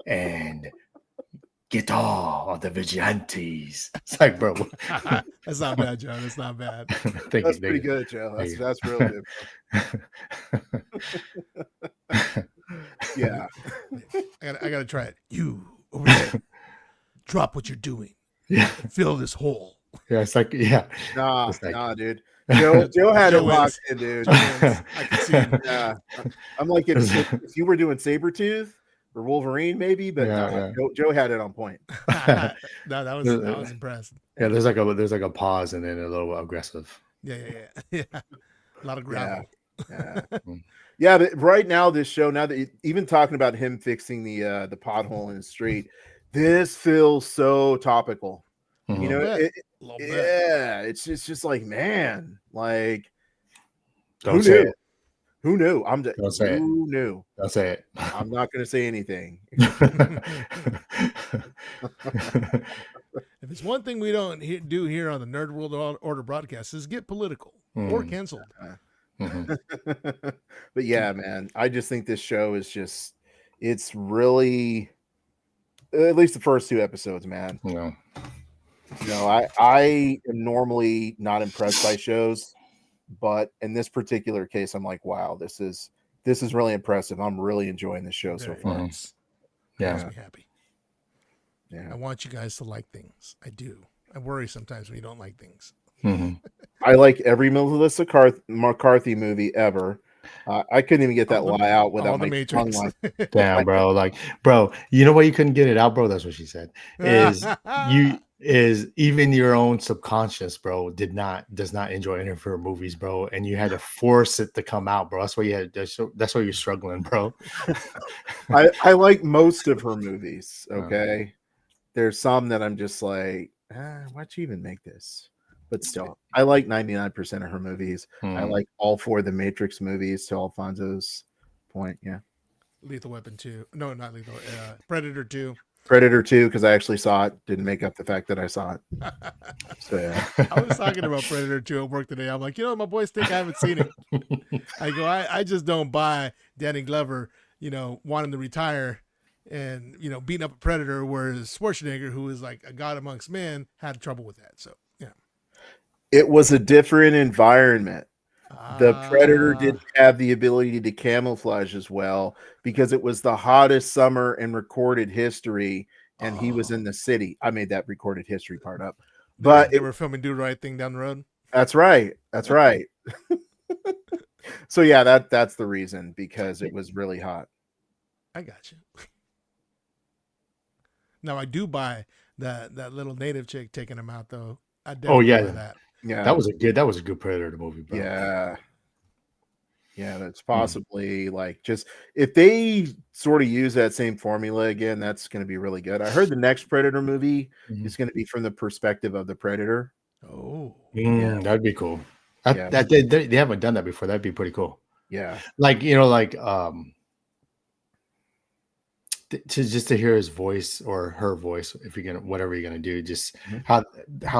and get all of the vigilantes. It's like, bro. That's not bad, John. That's not bad. Thank That's you. pretty Thank you. good, Joe. Thank you. That's real good. Yeah. I gotta try it. You over there, drop what you're doing. Yeah. Fill this hole. Yeah. It's like, yeah. Nah, It's like- nah, dude. Joe had Joe it wins. locked in, dude. Joe wins. I can see him. Yeah. I'm like if you were doing Sabretooth or Wolverine, maybe, but Yeah, nah, yeah. Joe had it on point. No, that was impressed. Yeah, there's like a pause and then a little aggressive. Yeah. A lot of gravel. Yeah. Mm. Yeah, but right now, this show, now that even talking about him fixing the pothole in the street, this feels so topical. Mhm. You know, Little bit. yeah, it's just like, man, like Don't who say knew? it. Who knew? I'm just Don't say it. who knew? Don't say it. I'm not going to say anything. If it's one thing we don't do here on the Nerd World Order broadcast is get political or Mm. canceled. Mhm. But yeah, man, I just think this show is just, it's really, at least the first 2 episodes, man. You know. You know, I am normally not impressed by shows, but in this particular case, I'm like, wow, this is really impressive. I'm really enjoying the show so Very far. nice. Yeah. Makes me happy. Yeah, I want you guys to like things. I do. I worry sometimes when you don't like things. Mhm. I like every Melissa McCarthy movie ever. I couldn't even get that lie out without all the my Matrix. tongue like, Damn, bro. Like, bro, you know why you couldn't get it out, bro? That's what she said. Is even your own subconscious, bro, does not enjoy any of her movies, bro, and you had to force it to come out, bro. That's why you're struggling, bro. I like most of her movies. Okay, there's some that I'm just like, why'd you even make this? But still, I like 99% of her movies. I like all 4 of the Matrix movies. To Alfonso's point, yeah. Lethal Weapon 2. No, not Lethal. Predator 2. Predator 2, because I actually saw it. Didn't make up the fact that I saw it. So yeah. I was talking about Predator 2 at work today. I'm like, my boys think I haven't seen it. I go, I just don't buy Danny Glover, wanting to retire and, beating up a predator, whereas Schwarzenegger, who is like a god amongst men, had trouble with that. So, yeah. It was a different environment. The Predator didn't have the ability to camouflage as well because it was the hottest summer in recorded history, and he was in the city. I made that recorded history part up, but they were filming Do the Right Thing down the road. That's right. That's right. So yeah, that's the reason, because it was really hot. I got you. Now I do buy that little native chick taking him out though. I definitely buy that. Yeah, that was a good Predator movie, bro. Yeah, that's possibly like, just if they sort of use that same formula again, that's going to be really good. I heard the next Predator movie is going to be from the perspective of the Predator. Oh, That'd be cool. They haven't done that before. That'd be pretty cool. Yeah, like to hear his voice or her voice, if you're gonna, whatever you're gonna do, just how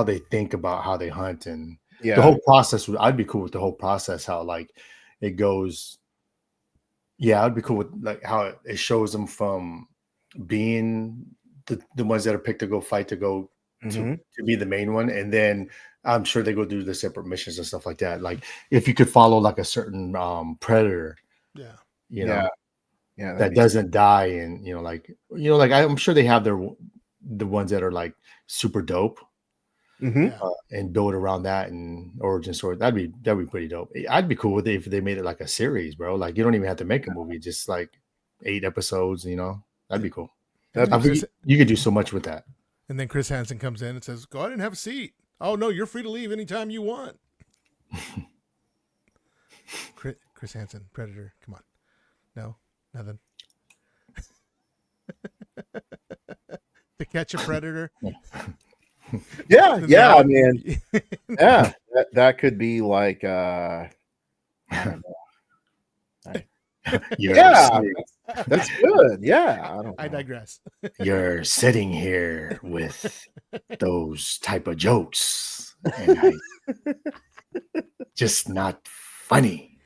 they think about how they hunt, and the whole process. I'd be cool with the whole process, how like it goes. Yeah, I'd be cool with like how it shows them from being the ones that are picked to go fight, to go to be the main one, and then I'm sure they go do the separate missions and stuff like that. Like if you could follow like a certain predator, that doesn't die, and I'm sure they have the ones that are like super dope, and build around that and origin story. That'd be pretty dope. I'd be cool with it if they made it like a series, bro. Like you don't even have to make a movie, just like 8 episodes. That'd be cool. You could do so much with that. And then Chris Hansen comes in and says, "Go ahead and have a seat. Oh no, you're free to leave anytime you want." Chris Hansen, Predator. Come on, no, nothing. To catch a predator. Yeah, Then yeah. they're I all- mean, yeah, that could be like I don't know. You're Yeah, sitting, that's good. Yeah, I don't I know. digress. you're sitting here with those type of jokes, and I just not funny.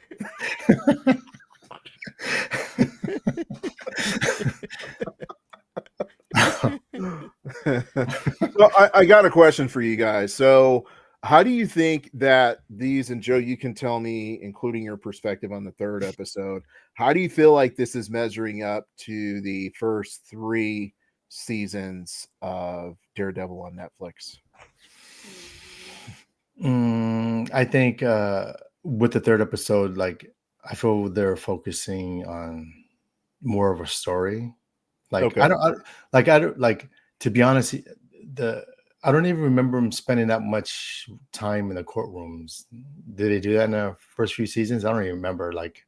So I got a question for you guys. So how do you think that these, and Joe, you can tell me, including your perspective on the third episode, how do you feel like this is measuring up to the first 3 seasons of Daredevil on Netflix? I think with the third episode, like I feel they're focusing on more of a story. Like Okay. I don't like to be honest. The I don't even remember him spending that much time in the courtrooms. Did they do that in the first few seasons? I don't even remember. Like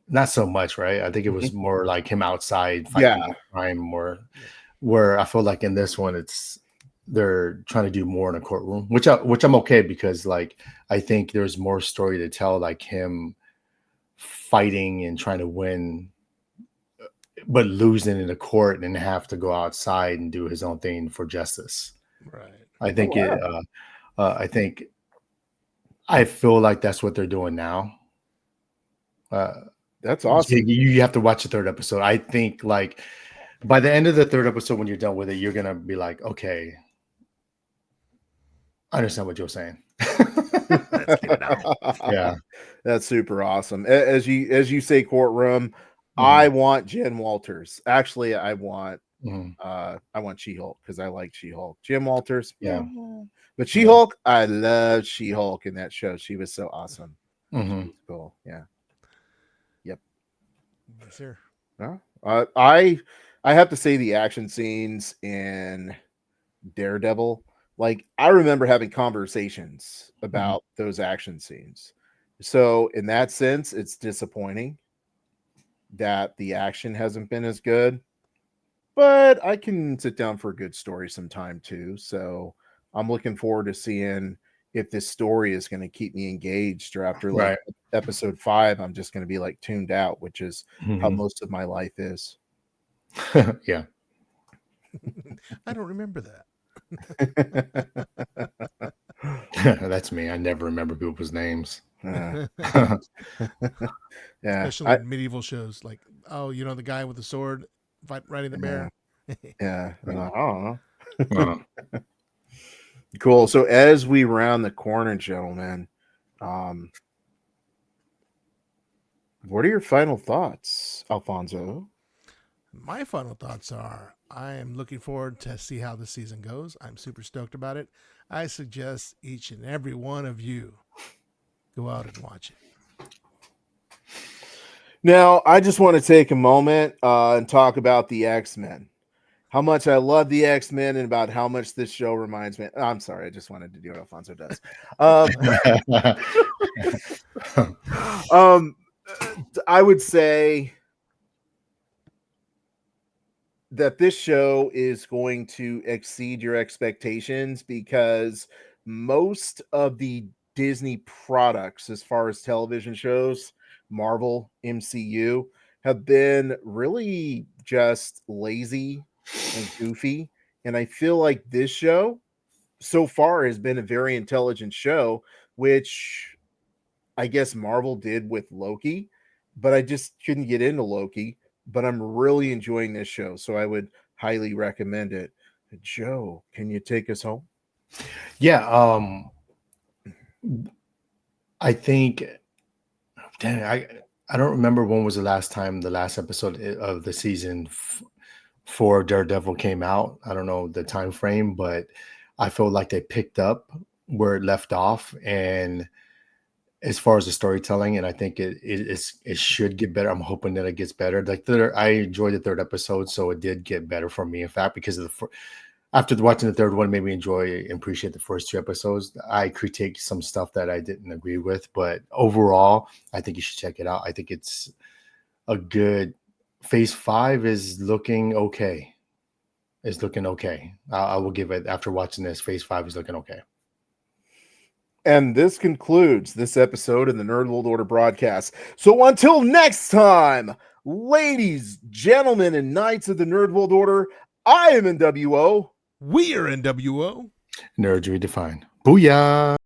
not so much, right? I think it was Mhm. more like him outside Yeah. fighting crime more. Where I feel like in this one, they're trying to do more in a courtroom, which I'm okay because like I think there's more story to tell, like him fighting and trying to win but losing in the court and have to go outside and do his own thing for justice. Right. I Oh think wow. I think I feel like that's what they're doing now. Uh, That's awesome. you have to watch the third episode. I think like by the end of the third episode, when you're done with it, you're gonna be like, okay, I understand what you're saying. Let's get it out. Yeah. That's super awesome. As you say, courtroom, I Mhm. want Jen Walters. Actually, Mhm. I want She-Hulk because I like She-Hulk. Jim Walters, Yeah. but Yeah. She-Hulk, I love She-Hulk in that show. She was so awesome. She Mhm. was cool. Yeah. Yep. Yes, sir. No, I have to say the action scenes in Daredevil, like I remember having conversations Mhm. about those action scenes. So in that sense, it's disappointing that the action hasn't been as good, but I can sit down for a good story sometime too. So I'm looking forward to seeing if this story is going to keep me engaged, or after like Right. episode 5, I'm just going to be like tuned out, which is how Mhm. most of my life is. Yeah. I don't remember that. That's me. I never remember people's names. Uh, yeah, Especially in medieval shows, like the guy with the sword riding the yeah, bear. yeah. Yeah. I don't know. Uh, Cool. So as we round the corner, gentlemen, um, what are your final thoughts, Alfonso? My final thoughts are I am looking forward to see how the season goes. I'm super stoked about it. I suggest each and every one of you go out and watch it. Now, I just want to take a moment and talk about the X-Men. How much I love the X-Men and about how much this show reminds me. I'm sorry, I just wanted to do what Alfonso does. Um, I would say that this show is going to exceed your expectations because most of the Disney products, as far as television shows, Marvel, MCU, have been really just lazy and goofy. And I feel like this show so far has been a very intelligent show, which I guess Marvel did with Loki, but I just couldn't get into Loki. But I'm really enjoying this show, so I would highly recommend it. Joe, can you take us home? yeah. I think. Dang, I don't remember when was the last time the last episode of the season for Daredevil came out. I don't know the time frame, but I feel like they picked up where it left off, and as far as the storytelling, and I think it should get better. I'm hoping that it gets better. Like I enjoyed the third episode, so it did get better for me. In fact, because of after watching the third one, made me enjoy and appreciate the first 2 episodes. I critique some stuff that I didn't agree with, but overall, I think you should check it out. I think it's a good Phase 5 is looking okay. It's looking okay. I will give it, after watching this, Phase 5 is looking okay. And this concludes this episode of the Nerd World Order broadcast. So until next time, ladies, gentlemen, and knights of the Nerd World Order, I am iamnwo. We are NWO. Nerds redefined. Booyah!